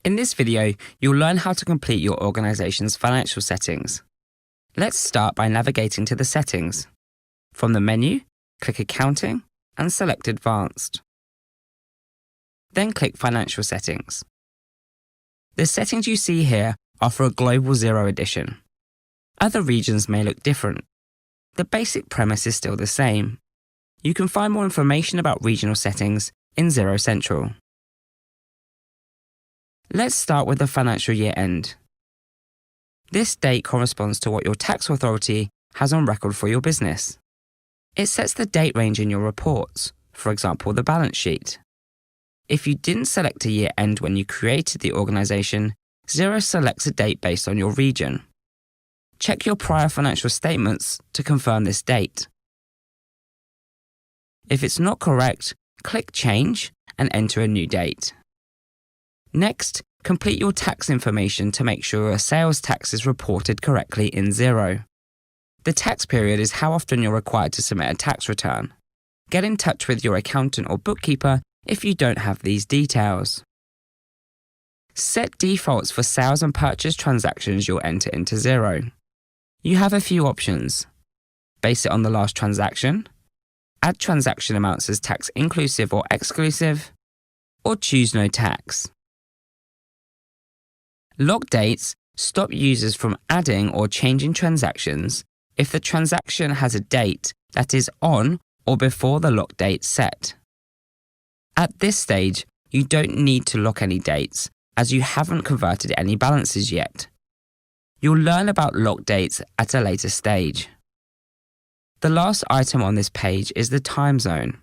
In this video, you'll learn how to complete your organization's financial settings. Let's start by navigating to the settings. From the menu, click Accounting and select Advanced. Then click Financial Settings. The settings you see here are for a Global Xero edition. Other regions may look different. The basic premise is still the same. You can find more information about regional settings in Xero Central. Let's start with the financial year end. This date corresponds to what your tax authority has on record for your business. It sets the date range in your reports, for example, the balance sheet. If you didn't select a year end when you created the organization, Xero selects a date based on your region. Check your prior financial statements to confirm this date. If it's not correct, click Change and enter a new date. Next, complete your tax information to make sure your sales tax is reported correctly in Xero. The tax period is how often you're required to submit a tax return. Get in touch with your accountant or bookkeeper if you don't have these details. Set defaults for sales and purchase transactions you'll enter into Xero. You have a few options. Base it on the last transaction, add transaction amounts as tax inclusive or exclusive, or choose no tax. Lock dates stop users from adding or changing transactions if the transaction has a date that is on or before the lock date set. At this stage, you don't need to lock any dates as you haven't converted any balances yet. You'll learn about lock dates at a later stage. The last item on this page is the time zone.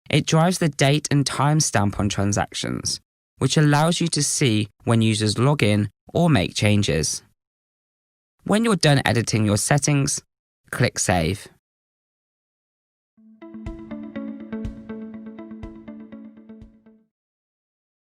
It drives the date and time stamp on transactions, which allows you to see when users log in or make changes. When you're done editing your settings, click Save.